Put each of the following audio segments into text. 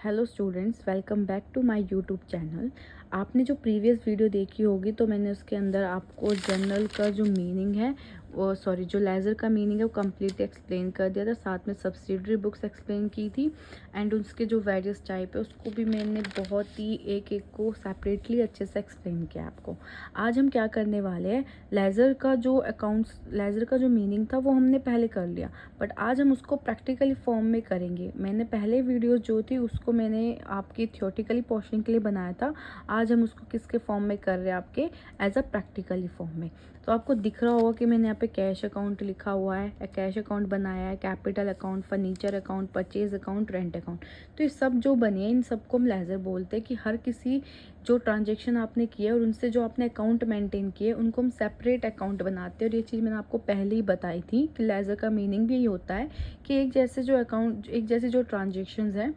Hello students, welcome back to my YouTube channel. आपने जो previous video देखी होगी तो मैंने उसके अंदर आपको जनरल का जो मीनिंग है वो जो लेज़र का मीनिंग है वो कम्प्लीटली एक्सप्लेन कर दिया था। साथ में सब्सिडरी बुक्स एक्सप्लेन की थी एंड उसके जो वेरियस टाइप है उसको भी मैंने बहुत ही एक एक को सेपरेटली अच्छे से एक्सप्लेन किया आपको। आज हम क्या करने वाले हैं, लेज़र का जो मीनिंग था वो हमने पहले कर लिया, बट आज हम उसको प्रैक्टिकली फॉर्म में करेंगे। मैंने पहले वीडियोस जो थी उसको मैंने आपकी थियोटिकली पोर्शन के लिए बनाया था। आज हम उसको किसके फॉर्म में कर रहे हैं, आपके एज अ प्रैक्टिकली फॉर्म में। तो आपको दिख रहा होगा कि मैंने यहाँ पे कैश अकाउंट लिखा हुआ है, कैश अकाउंट बनाया है, capital account, furniture account, purchase account, rent account. तो ये सब जो बने हैं इन सबको हम लेज़र बोलते हैं कि हर किसी जो ट्रांजेक्शन आपने किया और उनसे जो आपने अकाउंट मेंटेन किए उनको हम सेपरेट अकाउंट बनाते हैं। और ये चीज़ मैंने आपको पहले ही बताई थी कि लेज़र का मीनिंग भी यही होता है कि एक जैसे जो ट्रांजेक्शन्स हैं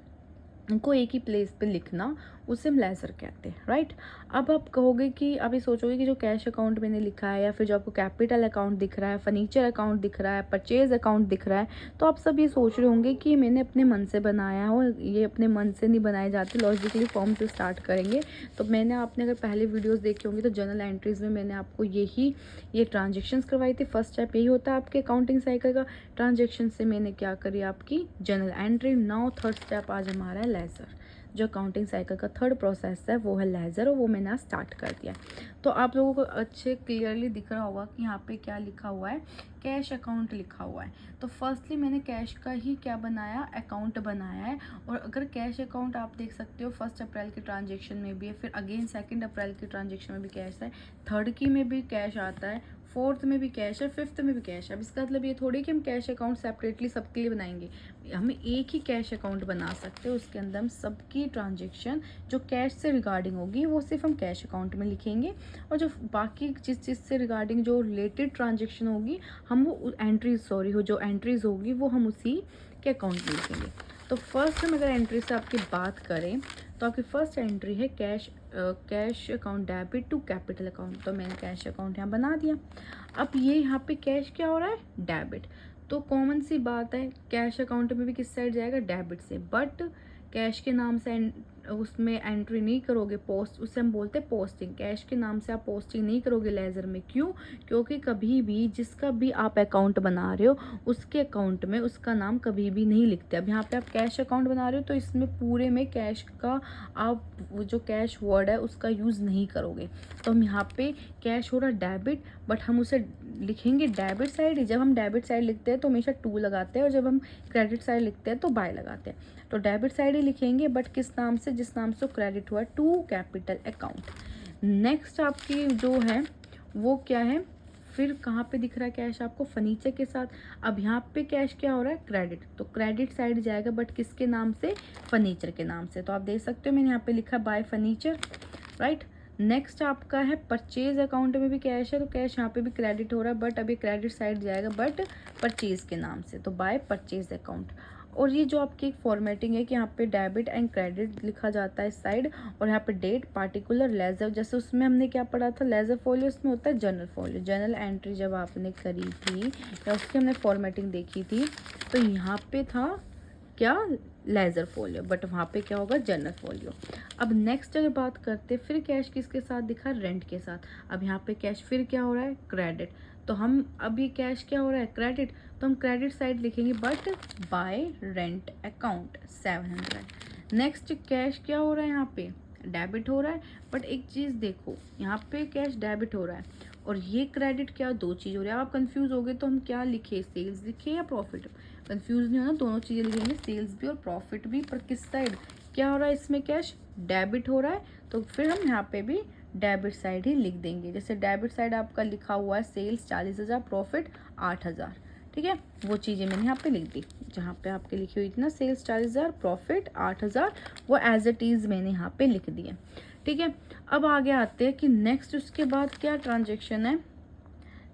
उनको एक ही प्लेस पे लिखना, उसे हम लेज़र कहते हैं, राइट। अब आप कहोगे कि आप ये सोचोगे कि जो कैश अकाउंट मैंने लिखा है या फिर जो आपको कैपिटल अकाउंट दिख रहा है, फर्नीचर अकाउंट दिख रहा है, परचेज अकाउंट दिख रहा है, तो आप सब ये सोच रहे होंगे कि मैंने अपने मन से बनाया हो। ये अपने मन से नहीं बनाए जाते, लॉजिकली फॉर्म से स्टार्ट करेंगे। तो आपने अगर पहले वीडियोज़ देखी होंगी तो जनरल एंट्रीज़ में मैंने आपको ये ट्रांजेक्शन्स करवाई थी। फर्स्ट स्टेप यही होता है आपके अकाउंटिंग साइकिल का। ट्रांजेक्शन से मैंने क्या करी, आपकी general entry. Now third step आज हमारा है लेज़र। जो अकाउंटिंग साइकिल का थर्ड प्रोसेस है वो है लेज़र, और वो मैंने आज स्टार्ट कर दिया। तो आप लोगों को अच्छे क्लियरली दिख रहा होगा कि यहाँ पे क्या लिखा हुआ है, कैश अकाउंट लिखा हुआ है। तो फर्स्टली मैंने कैश का ही क्या बनाया, अकाउंट बनाया है। और अगर कैश अकाउंट आप देख सकते हो 1 अप्रैल के ट्रांजेक्शन में भी है, फिर अगेन 2 अप्रैल के ट्रांजेक्शन में भी कैश है, थर्ड की में भी कैश आता है, फोर्थ में भी कैश है, फिफ्थ में भी कैश है। अब इसका मतलब ये थोड़ी कि हम कैश अकाउंट सेपरेटली सबके लिए बनाएंगे। हमें एक ही कैश अकाउंट बना सकते हैं, उसके अंदर हम सबकी ट्रांजेक्शन जो कैश से रिगार्डिंग होगी वो सिर्फ हम कैश अकाउंट में लिखेंगे, और जो बाकी जिस चीज़ से रिगार्डिंग जो रिलेटेड ट्रांजेक्शन होगी हम वो एंट्रीज होगी वो हम उसी के अकाउंट में लिखेंगे। तो फर्स्ट हम अगर एंट्री से आपकी बात करें तो आपकी फर्स्ट एंट्री है cash account debit to capital account. तो मैंने कैश अकाउंट यहाँ बना दिया। अब ये यहाँ पे कैश क्या हो रहा है, डेबिट। तो कॉमन सी बात है, कैश अकाउंट में भी किस साइड जाएगा, डेबिट से। बट कैश के नाम से उसमें एंट्री नहीं करोगे, पोस्ट, उसे हम बोलते हैं पोस्टिंग। कैश के नाम से आप पोस्टिंग नहीं करोगे लेज़र में। क्यों? क्योंकि कभी भी जिसका भी आप अकाउंट बना रहे हो उसके अकाउंट में उसका नाम कभी भी नहीं लिखते। अब यहाँ पे आप कैश अकाउंट बना रहे हो तो इसमें पूरे में कैश का आप वो जो कैश वर्ड है उसका यूज़ नहीं करोगे। तो हम यहाँ पे कैश हो रहा डेबिट, बट हम उसे लिखेंगे डेबिट साइड ही। जब हम डेबिट साइड लिखते हैं तो हमेशा टू लगाते हैं, और जब हम क्रेडिट साइड लिखते हैं तो बाय लगाते हैं। तो डेबिट साइड ही लिखेंगे, बट किस नाम से, जिस नाम से क्रेडिट हुआ, टू कैपिटल अकाउंट। नेक्स्ट आपकी जो है वो क्या है, फिर कहाँ पे दिख रहा है कैश आपको, फर्नीचर के साथ। अब यहाँ पे कैश क्या हो रहा है, क्रेडिट। तो क्रेडिट साइड जाएगा, बट किसके नाम से, फर्नीचर के नाम से। तो आप देख सकते हो मैंने यहाँ पे लिखा बाय फर्नीचर, राइट। नेक्स्ट आपका है परचेज अकाउंट में भी कैश है, तो कैश यहाँ पे भी क्रेडिट हो रहा है, बट अभी क्रेडिट साइड जाएगा, बट परचेज के नाम से, तो बाय परचेज अकाउंट। और ये जो आपकी एक फॉर्मेटिंग है कि यहाँ पे डेबिट एंड क्रेडिट लिखा जाता है इस साइड, और यहाँ पे डेट, पार्टिकुलर, लेजर। जैसे उसमें हमने क्या पढ़ा था, लेजर फोलियो, उसमें होता है जनरल फोलियो। जनरल एंट्री जब आपने करी थी या उसकी हमने फॉर्मेटिंग देखी थी तो यहाँ पे था क्या, लेजर फोलियो, बट वहाँ पे क्या होगा, जनरल फोलियो। अब नेक्स्ट अगर बात करते फिर कैश किसके साथ दिखा, रेंट के साथ। अब यहाँ पे कैश फिर क्या हो रहा है, क्रेडिट। तो हम अब ये कैश क्या हो रहा है, क्रेडिट, तो हम क्रेडिट साइड लिखेंगे, but by rent account 700। Next cash क्या हो रहा है, यहाँ पे डेबिट हो रहा है, बट एक चीज़ देखो, यहाँ पे कैश डेबिट हो रहा है और ये क्रेडिट, क्या, दो चीज़ हो रही है। अब आप कंफ्यूज हो गए तो हम क्या लिखे, सेल्स लिखे या प्रॉफिट। कंफ्यूज नहीं होना, दोनों चीज़ें लिखेंगे, सेल्स भी और प्रॉफिट भी। पर किस साइड क्या हो रहा है, इसमें कैश डेबिट हो रहा है, तो फिर हम यहाँ पे भी डेबिट साइड ही लिख देंगे। जैसे डेबिट साइड आपका लिखा हुआ है सेल्स 40,000, प्रॉफिट 8,000, ठीक है। वो चीज़ें मैंने यहाँ पे लिख दी, जहाँ पे आपके लिखी हुई थी ना, सेल्स 40,000, प्रॉफिट 8,000, वो एज इट इज़ मैंने यहाँ पे लिख दिए, ठीक है। अब आगे आते हैं कि नेक्स्ट उसके बाद क्या ट्रांजेक्शन है।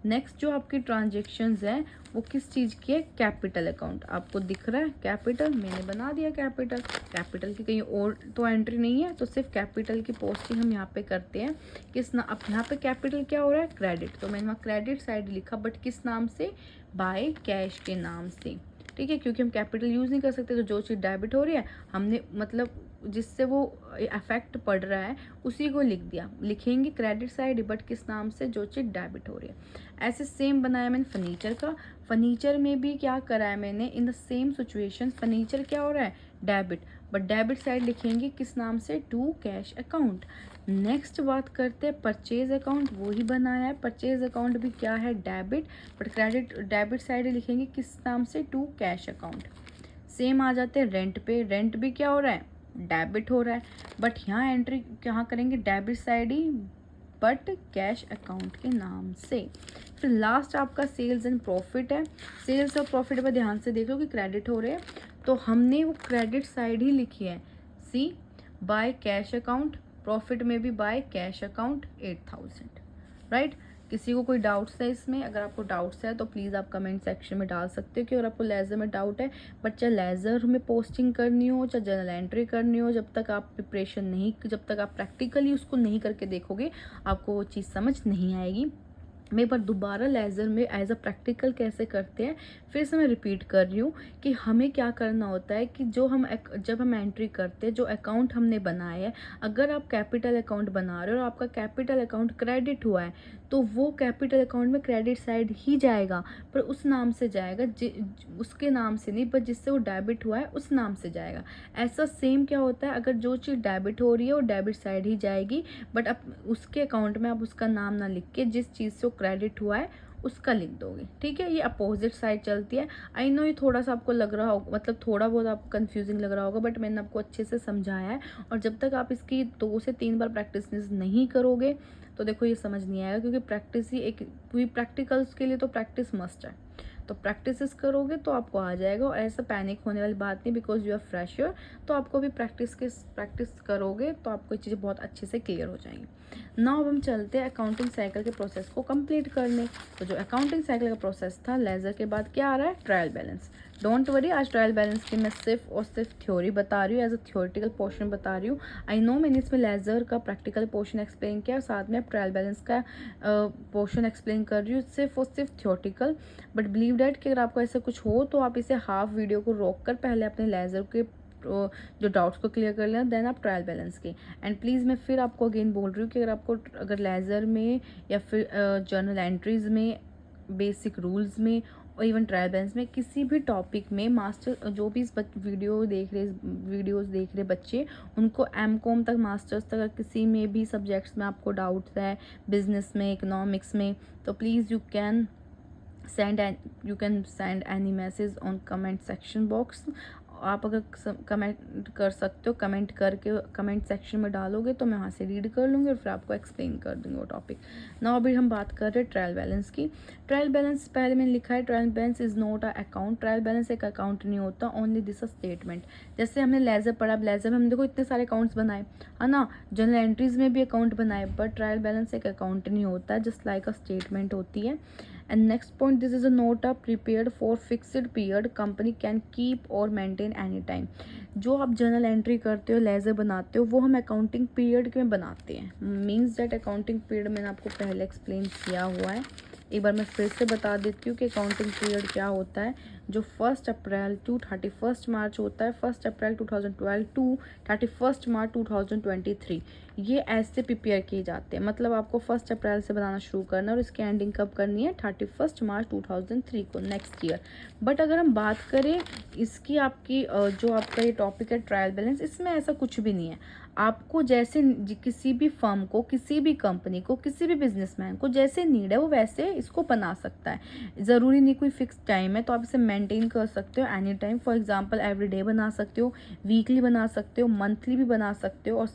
नेक्स्ट जो आपकी ट्रांजेक्शन्स है वो किस चीज़ की है, कैपिटल अकाउंट। आपको दिख रहा है कैपिटल, मैंने बना दिया कैपिटल। कैपिटल की कहीं और तो एंट्री नहीं है, तो सिर्फ कैपिटल की पोस्टिंग हम यहाँ पे करते हैं। किस नाम, अब यहाँ पे कैपिटल क्या हो रहा है, क्रेडिट। तो मैंने वहाँ क्रेडिट साइड लिखा, बट किस नाम से, बाय कैश के नाम से। ठीक है, क्योंकि हम कैपिटल यूज़ नहीं कर सकते, तो जो चीज़ डेबिट हो रही है हमने मतलब जिससे वो अफेक्ट पड़ रहा है उसी को लिख दिया। लिखेंगे क्रेडिट साइड बट किस नाम से, जो चीज़ डेबिट हो रही है। ऐसे सेम बनाया मैंने फर्नीचर का। फर्नीचर में भी क्या करा है मैंने, in the same situation furniture क्या हो रहा है डेबिट, बट डेबिट साइड लिखेंगे किस नाम से, टू कैश अकाउंट। नेक्स्ट बात करते हैं परचेज अकाउंट, वो ही बनाया है। परचेज अकाउंट भी क्या है debit, but credit debit side लिखेंगे किस नाम से, टू कैश अकाउंट। सेम आ जाते हैं रेंट पे। रेंट भी क्या हो रहा है डेबिट हो रहा है, बट यहाँ एंट्री कहाँ करेंगे debit side he, but cash account के नाम से। फिर लास्ट आपका सेल्स एंड प्रॉफिट है। सेल्स और प्रॉफिट पर ध्यान से देख लो कि क्रेडिट हो रहे हैं, तो हमने वो क्रेडिट साइड ही लिखी है, सी बाय कैश अकाउंट। प्रॉफिट में भी बाय कैश अकाउंट 8000, राइट। किसी को कोई डाउट्स है इसमें, अगर आपको डाउट्स है तो प्लीज़ आप कमेंट सेक्शन में डाल सकते हो कि अगर आपको लेज़र में डाउट है। बट चाहे लेज़र में पोस्टिंग करनी हो चाहे जर्नल एंट्री करनी हो, जब तक आप प्रिपरेशन नहीं, जब तक आप प्रैक्टिकली उसको नहीं करके देखोगे आपको वो चीज़ समझ नहीं आएगी। मैं एक बार दोबारा लेज़र में एज अ प्रैक्टिकल कैसे करते हैं फिर से मैं रिपीट कर रही हूँ कि हमें क्या करना होता है कि जब हम एंट्री करते हैं, जो अकाउंट हमने बनाया है, अगर आप कैपिटल अकाउंट बना रहे हो और आपका कैपिटल अकाउंट क्रेडिट हुआ है तो वो कैपिटल अकाउंट में क्रेडिट साइड ही जाएगा, पर उस नाम से जाएगा उसके नाम से नहीं, पर जिससे वो डेबिट हुआ है उस नाम से जाएगा। ऐसा सेम क्या होता है, अगर जो चीज़ डेबिट हो रही है वो डेबिट साइड ही जाएगी, बट अब उसके अकाउंट में आप उसका नाम ना लिख के जिस चीज़ से वो क्रेडिट हुआ है उसका लिख दोगे, ठीक है। ये अपोजिट साइड चलती है। आई नो ये थोड़ा सा आपको लग रहा होगा, मतलब थोड़ा बहुत आपको कंफ्यूजिंग लग रहा होगा, बट मैंने आपको अच्छे से समझाया है। और जब तक आप इसकी 2 से 3 बार प्रैक्टिस नहीं करोगे तो देखो ये समझ नहीं आएगा, क्योंकि प्रैक्टिस ही एक पूरी प्रैक्टिकल्स के लिए तो प्रैक्टिस मस्ट है। तो प्रैक्टिस करोगे तो आपको आ जाएगा, और ऐसा पैनिक होने वाली बात नहीं, बिकॉज यू आर फ्रेशर। तो आपको भी प्रैक्टिस करोगे तो आपको ये चीज़ें बहुत अच्छे से क्लियर हो जाएंगी। नाउ अब हम चलते हैं अकाउंटिंग साइकिल के प्रोसेस को कंप्लीट करने। तो जो अकाउंटिंग साइकिल का प्रोसेस था, लेज़र के बाद क्या आ रहा है, ट्रायल बैलेंस। डोंट वरी, आज ट्रायल बैलेंस की मैं सिर्फ और सिर्फ थ्योरी बता रही हूँ, एज अ थ्योरेटिकल पोर्शन बता रही हूँ। आई नो मैंने इसमें लेज़र का प्रैक्टिकल पोर्शन एक्सप्लेन किया और साथ में ट्रायल बैलेंस का पोर्शन एक्सप्लेन कर रही हूँ, सिर्फ और सिर्फ थ्योरेटिकल। बट बिलीव डैट कि अगर आपको ऐसा कुछ हो तो आप इसे हाफ वीडियो को रोक कर पहले अपने लेज़र के जो डाउट्स को क्लियर कर लेना, देन आप ट्रायल बैलेंस के। एंड प्लीज़ मैं फिर आपको अगेन बोल रही हूँ कि अगर लेज़र में या फिर जर्नल एंट्रीज़ में, बेसिक रूल्स में और इवन ट्रायल बैलेंस में, किसी भी टॉपिक में मास्टर जो भी इस वीडियोस देख रहे बच्चे, उनको एमकॉम तक, मास्टर्स तक, किसी में भी सब्जेक्ट्स में आपको डाउट्स है, बिजनेस में, इकोनॉमिक्स में, तो please you can send any message on comment section box। आप अगर कमेंट कर सकते हो, कमेंट करके कमेंट सेक्शन में डालोगे तो मैं वहाँ से रीड कर लूँगी और फिर आपको एक्सप्लेन कर दूँगी वो टॉपिक। नाउ अभी हम बात कर रहे हैं ट्रायल बैलेंस की। ट्रायल बैलेंस पहले मैंने लिखा है, trial balance is not a account. Trial balance एक अकाउंट नहीं होता, ओनली दिस अ स्टेटमेंट। जैसे हमने लेज़र पढ़ा, अब लेज़र में हम देखो इतने सारे अकाउंट्स बनाए, है ना, जनरल एंट्रीज़ में भी अकाउंट बनाए, बट ट्रायल बैलेंस एक अकाउंट नहीं होता, जस्ट लाइक अ स्टेटमेंट होती है। And next point, this is a note prepared for fixed period, company can keep or maintain any time। जो आप जर्नल एंट्री करते हो, लेज़र बनाते हो, वो हम अकाउंटिंग पीरियड में बनाते हैं। मीन्स दैट अकाउंटिंग पीरियड मैंने आपको पहले एक्सप्लेन किया हुआ है, एक बार मैं फिर से बता देती हूँ कि अकाउंटिंग पीरियड क्या होता है। जो 1 अप्रैल टू 31 मार्च होता है, 1 अप्रैल 2012 टू 31 मार्च 2023, ये ऐसे प्रिपेयर किए जाते हैं। मतलब आपको 1 अप्रैल से बनाना शुरू करना है और इसकी एंडिंग कब करनी है, 31 मार्च 2003 को, नेक्स्ट ईयर। बट अगर हम बात करें इसकी, आपकी जो आपका ये टॉपिक है ट्रायल बैलेंस, इसमें ऐसा कुछ भी नहीं है। आपको जैसे किसी भी फर्म को, किसी भी कंपनी को, किसी भी बिजनेसमैन को जैसे नीड है वो वैसे इसको बना सकता है। ज़रूरी नहीं कोई फिक्स टाइम है, तो आप इसे मेंटेन कर सकते हो any time. For example every day बना सकते हो, वीकली बना सकते हो, मंथली भी बना सकते हो, और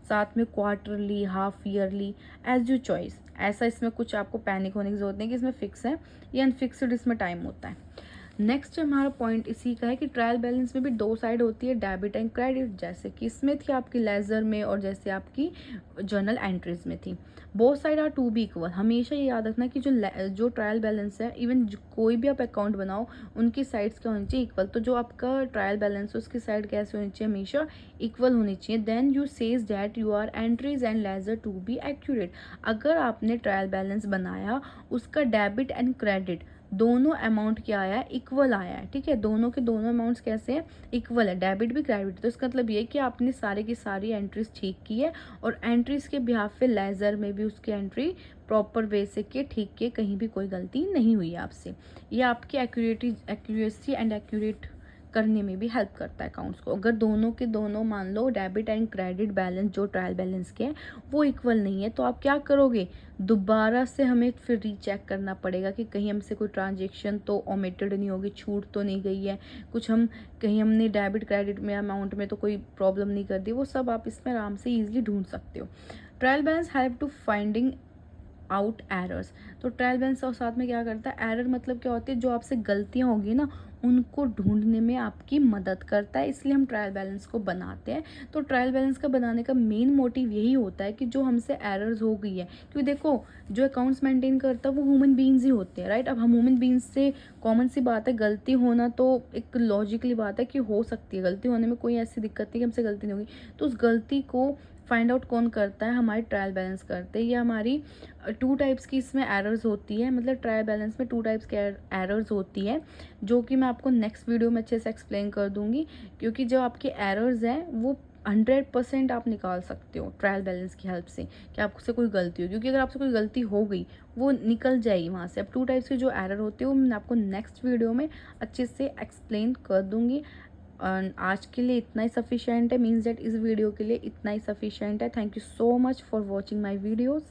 साथ में quarterly, half yearly, as you choice. ऐसा इसमें कुछ आपको पैनिक होने की जरूरत नहीं कि इसमें फिक्स है या अनफिक्सड इसमें टाइम होता है। नेक्स्ट हमारा पॉइंट इसी का है कि ट्रायल बैलेंस में भी 2 साइड होती है, डेबिट एंड क्रेडिट, जैसे कि इसमें थी आपकी लेज़र में और जैसे आपकी जर्नल एंट्रीज में थी। Both side are to be equal. हमेशा ये याद रखना कि जो ट्रायल बैलेंस है, इवन कोई भी आप अकाउंट बनाओ, उनकी साइड्स क्या होनी चाहिए, इक्वल। तो जो आपका ट्रायल बैलेंस है उसकी साइड कैसे होनी चाहिए, हमेशा इक्वल होनी चाहिए। Then you says that you are entries and ledger to be accurate. अगर आपने ट्रायल बैलेंस बनाया, उसका डेबिट एंड क्रेडिट दोनों अमाउंट क्या आया है, इक्वल आया है, ठीक है। दोनों के दोनों अमाउंट्स कैसे हैं, इक्वल है, डेबिट भी क्रेडिट। तो इसका मतलब ये है कि आपने सारे की सारी एंट्रीज ठीक की है और एंट्रीज के बिहाफ पे लेजर में भी उसकी एंट्री प्रॉपर वे से के ठीक के, कहीं भी कोई गलती नहीं हुई है आपसे। ये आपकी एक्यूरेसी एंड एक्यूरेट करने में भी हेल्प करता है अकाउंट्स को। अगर दोनों के दोनों मान लो डेबिट एंड क्रेडिट बैलेंस जो ट्रायल बैलेंस के हैं वो इक्वल नहीं है, तो आप क्या करोगे, दोबारा से हमें फिर रीचेक करना पड़ेगा कि कहीं हमसे कोई ट्रांजेक्शन तो ओमिटेड नहीं होगी, छूट तो नहीं गई है, कुछ हम कहीं हमने डेबिट क्रेडिट में अमाउंट में तो कोई प्रॉब्लम नहीं कर दी। वो सब आप इसमें आराम से ईजिली ढूंढ सकते हो। Trial balance help to finding out errors. तो ट्रायल बैलेंस और साथ में क्या करता है, एरर मतलब क्या होती है, जो आपसे गलतियां होगी ना उनको ढूंढने में आपकी मदद करता है, इसलिए हम ट्रायल बैलेंस को बनाते हैं। तो ट्रायल बैलेंस का बनाने का मेन मोटिव यही होता है कि जो हमसे एरर्स हो गई है, क्योंकि देखो जो अकाउंट्स मेंटेन करता है वो ह्यूमन बींग्स ही होते हैं, राइट। अब हम ह्यूमन बींग्स से कॉमन सी बात है, गलती होना तो एक लॉजिकली बात है कि हो सकती है, गलती होने में कोई ऐसी दिक्कत नहीं कि हमसे गलती नहीं होगी। तो उस गलती को फाइंड आउट कौन करता है, हमारे ट्रायल बैलेंस करते हैं। ये हमारी 2 टाइप्स की इसमें एरर्स होती है, मतलब ट्रायल बैलेंस में 2 टाइप्स की एरर्स होती है, जो कि मैं आपको नेक्स्ट वीडियो में अच्छे से एक्सप्लेन कर दूंगी। क्योंकि जो आपके एरर्स हैं वो 100% आप निकाल सकते हो ट्रायल बैलेंस की हेल्प से, कि आपसे कोई गलती हो, क्योंकि अगर आपसे कोई गलती हो गई वो निकल जाएगी वहाँ से। अब 2 टाइप्स के जो एरर होते हैं वो मैं आपको नेक्स्ट वीडियो में अच्छे से एक्सप्लेन कर दूंगी। आज के लिए इतना ही सफिशिएंट है, मीन्स दैट इस वीडियो के लिए इतना ही सफिशिएंट है। Thank you so much for watching my videos.